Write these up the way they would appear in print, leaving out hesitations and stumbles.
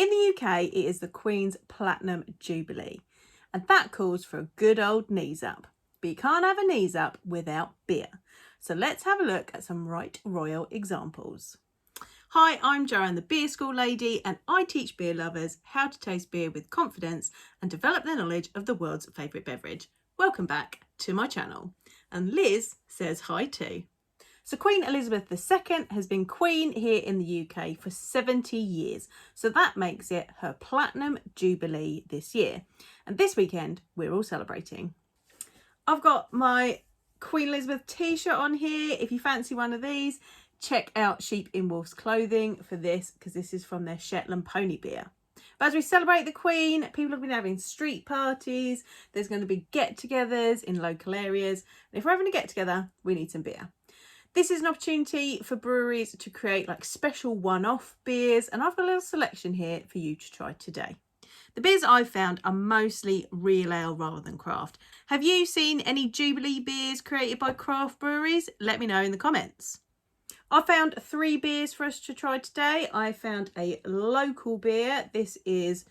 In the UK, it is the Queen's Platinum Jubilee, and that calls for a good old knees up. But you can't have a knees up without beer. So let's have a look at some right royal examples. Hi, I'm JOANNE, the beer school lady, and I teach beer lovers how to taste beer with confidence and develop their knowledge of the world's favourite beverage. Welcome back to my channel. And Liz says hi too. So Queen Elizabeth II has been Queen here in the UK for 70 years. So that makes it her Platinum Jubilee this year. And this weekend, we're all celebrating. I've got my Queen Elizabeth t-shirt on here. If you fancy one of these, check out Sheep in Wolf's Clothing for this, because this is from their Shetland pony beer. But as we celebrate the Queen, people have been having street parties. There's going to be get-togethers in local areas. And if we're having a get-together, we need some beer. This is an opportunity for breweries to create like special one-off beers. And I've got a little selection here for you to try today. The beers I've found are mostly real ale rather than craft. Have you seen any Jubilee beers created by craft breweries? Let me know in the comments. I found 3 beers for us to try today. I found a local beer. This is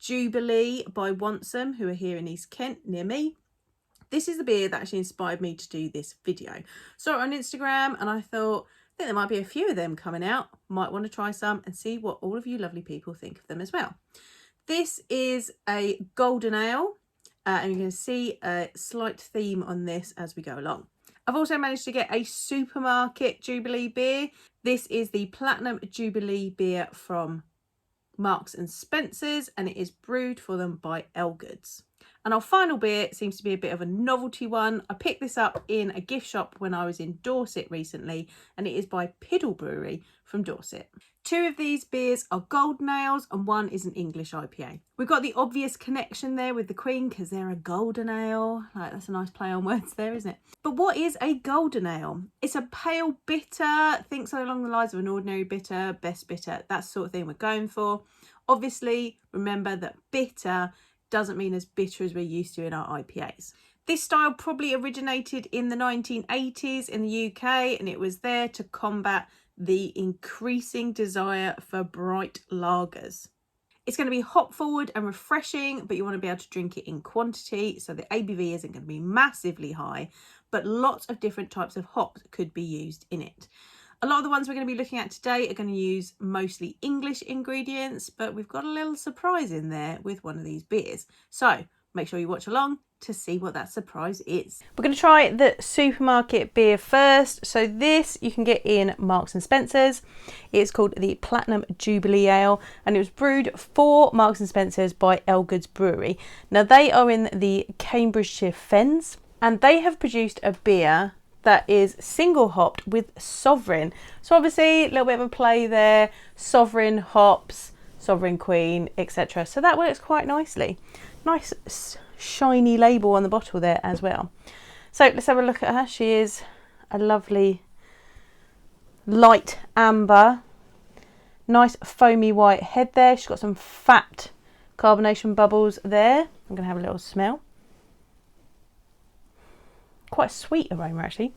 Jubilee by Wantsum, who are here in East Kent near me. This is the beer that actually inspired me to do this video. Saw it on Instagram and I thought, I think there might be a few of them coming out. Might want to try some and see what all of you lovely people think of them as well. This is a golden ale and you're going to see a slight theme on this as we go along. I've also managed to get a supermarket Jubilee beer. This is the Platinum Jubilee beer from Marks and Spencer's, and it is brewed for them by Elgood's. And our final beer seems to be a bit of a novelty one. I picked this up in a gift shop when I was in Dorset recently, and it is by Piddle Brewery from Dorset. 2 of these beers are golden ales and 1 is an English IPA. We've got the obvious connection there with the Queen because they're a golden ale. Like, that's a nice play on words there, isn't it? But what is a golden ale? It's a pale bitter, think so along the lines of an ordinary bitter, best bitter, that sort of thing we're going for. Obviously, remember that bitter doesn't mean as bitter as we're used to in our IPAs. This style probably originated in the 1980s in the UK, and it was there to combat the increasing desire for bright lagers. It's going to be hop forward and refreshing, but you want to be able to drink it in quantity, so the ABV isn't going to be massively high, but lots of different types of hops could be used in it. A lot of the ones we're going to be looking at today are going to use mostly English ingredients, but we've got a little surprise in there with one of these beers. So make sure you watch along to see what that surprise is. We're going to try the supermarket beer first. So this you can get in Marks and Spencer's. It's called the Platinum Jubilee Ale, and it was brewed for Marks and Spencer's by Elgood's Brewery. Now they are in the Cambridgeshire Fens, and they have produced a beer that is single hopped with Sovereign. So obviously a little bit of a play there, Sovereign hops, Sovereign Queen, etc. So that works quite nicely. Nice shiny label on the bottle there as well. So let's have a look at her. She is a lovely light amber, nice foamy white head there. She's got some fat carbonation bubbles there. I'm going to have a little smell. Quite a sweet aroma actually.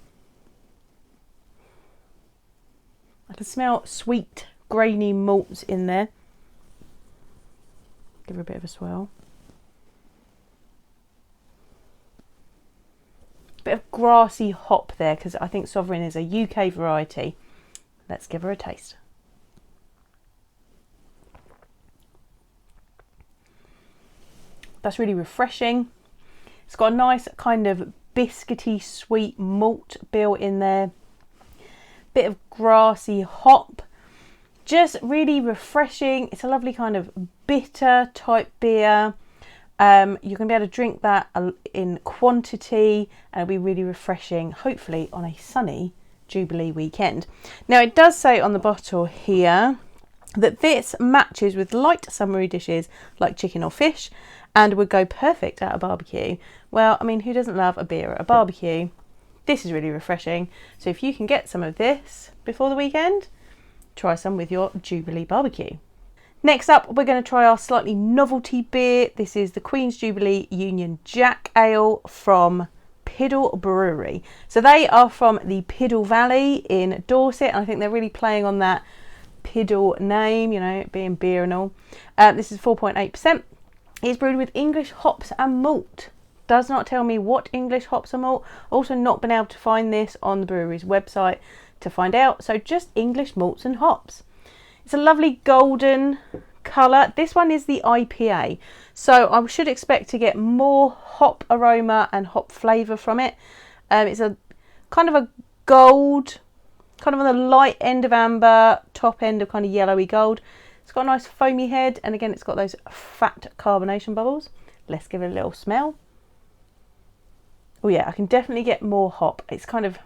I can smell sweet grainy malts in there. Give her a bit of a swirl. Bit of grassy hop there because I think Sovereign is a UK variety. Let's give her a taste. That's really refreshing. It's got a nice kind of biscuity sweet malt built in there, bit of grassy hop, just really refreshing. It's a lovely kind of bitter type beer. You're going to be able to drink that in quantity and it'll be really refreshing, hopefully on a sunny Jubilee weekend. Now it does say on the bottle here that this matches with light summery dishes like chicken or fish and would go perfect at a barbecue. Well, I mean, who doesn't love a beer at a barbecue? This is really refreshing. So if you can get some of this before the weekend, try some with your Jubilee barbecue. Next up, we're going to try our slightly novelty beer. This is the Queen's Jubilee Union Jack Ale from Piddle Brewery. So they are from the Piddle Valley in Dorset, and I think they're really playing on that Piddle name, you know, being beer and all. This is 4.8%. It's brewed with English hops and malt. Does not tell me what English hops and malt. Also not been able to find this on the brewery's website to find out. So just English malts and hops. It's a lovely golden colour. This one is the IPA. So I should expect to get more hop aroma and hop flavour from it. It's a kind of a gold, kind of on the light end of amber, top end of kind of yellowy gold. It's got a nice foamy head, and again it's got those fat carbonation bubbles. Let's give it a little smell. Oh yeah, I can definitely get more hop. It's kind of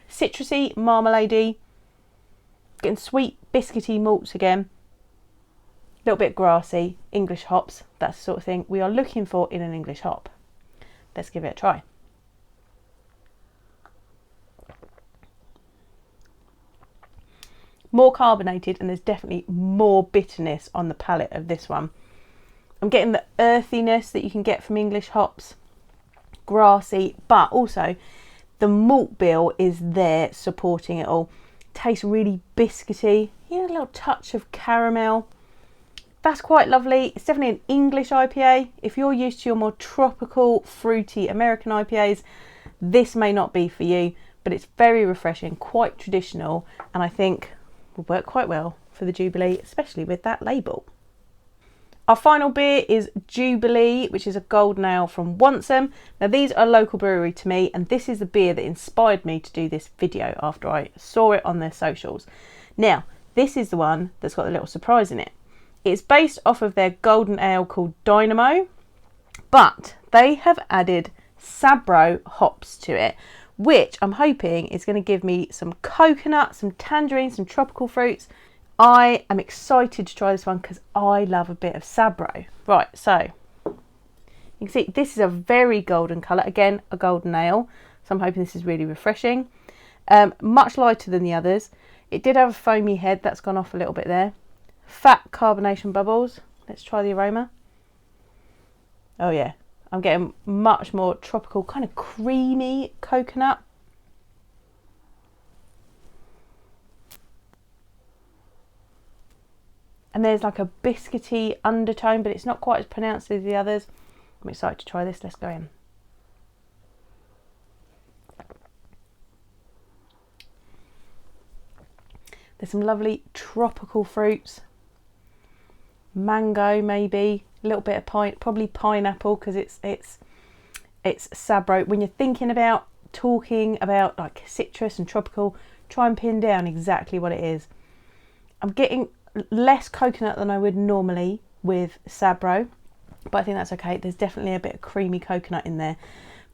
citrusy, marmaladey, getting sweet biscuity malts again. A little bit grassy, English hops, that's the sort of thing we are looking for in an English hop. Let's give it a try. More carbonated, and there's definitely more bitterness on the palate of this one. I'm getting the earthiness that you can get from English hops, grassy, but also the malt bill is there supporting it all. Tastes really biscuity, a little touch of caramel. That's quite lovely. It's definitely an English IPA. If you're used to your more tropical, fruity American IPAs, this may not be for you, but it's very refreshing, quite traditional, and I think will work quite well for the Jubilee, especially with that label. Our final beer is Jubilee, which is a golden ale from JOANNE. Now these are a local brewery to me, and this is the beer that inspired me to do this video after I saw it on their socials. Now this is the one that's got a little surprise in it. It's based off of their golden ale called Dynamo, but they have added Sabro hops to it, which I'm hoping is going to give me some coconut, some tangerine, some tropical fruits. I am excited to try this one because I love a bit of Sabro. Right, so you can see this is a very golden colour. Again, a golden ale. So I'm hoping this is really refreshing. Much lighter than the others. It did have a foamy head. That's gone off a little bit there. Fat carbonation bubbles. Let's try the aroma. Oh yeah. I'm getting much more tropical, kind of creamy coconut. And there's like a biscuity undertone, but it's not quite as pronounced as the others. I'm excited to try this. Let's go in. There's some lovely tropical fruits. Mango maybe. A little bit of probably pineapple, because it's Sabro. When you're thinking about talking about like citrus and tropical, try and pin down exactly what it is. I'm getting less coconut than I would normally with Sabro, but I think that's okay. There's definitely a bit of creamy coconut in there,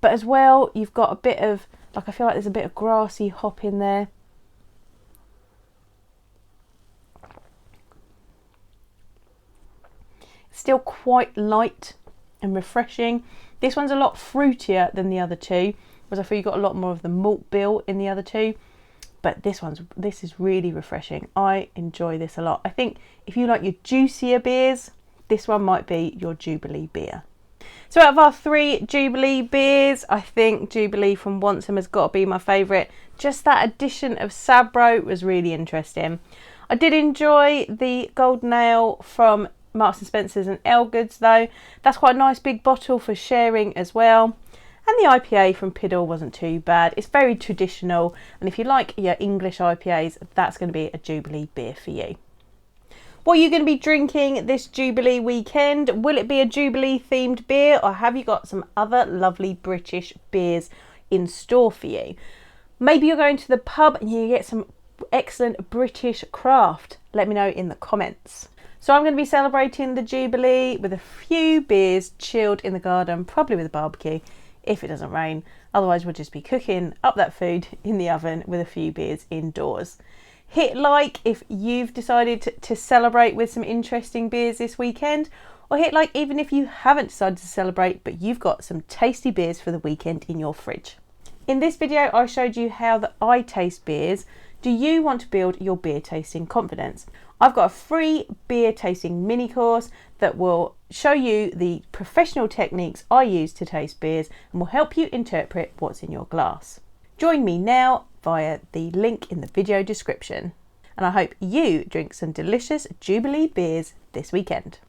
but as well you've got a bit of, like, I feel like there's a bit of grassy hop in there. Still quite light and refreshing. This one's a lot fruitier than the other two, whereas I feel you've got a lot more of the malt bill in the other two. But this is really refreshing. I enjoy this a lot. I think if you like your juicier beers, this one might be your Jubilee beer. So out of our 3 Jubilee beers, I think Jubilee from JOANNE has got to be my favourite. Just that addition of Sabro was really interesting. I did enjoy the golden ale from Marks and Spencer's and Elgood's though. That's quite a nice big bottle for sharing as well. And the IPA from Piddle wasn't too bad. It's very traditional, and if you like your English IPAs, that's going to be a Jubilee beer for you. What are you going to be drinking this Jubilee weekend? Will it be a Jubilee themed beer, or have you got some other lovely British beers in store for you? Maybe you're going to the pub and you get some excellent British craft. Let me know in the comments. So I'm going to be celebrating the Jubilee with a few beers chilled in the garden, probably with a barbecue if it doesn't rain. Otherwise we'll just be cooking up that food in the oven with a few beers indoors. Hit like if you've decided to celebrate with some interesting beers this weekend, or hit like even if you haven't decided to celebrate but you've got some tasty beers for the weekend in your fridge. In this video I showed you how that I taste beers. Do you want to build your beer tasting confidence? I've got a free beer tasting mini course that will show you the professional techniques I use to taste beers and will help you interpret what's in your glass. Join me now via the link in the video description. and I hope you drink some delicious Jubilee beers this weekend.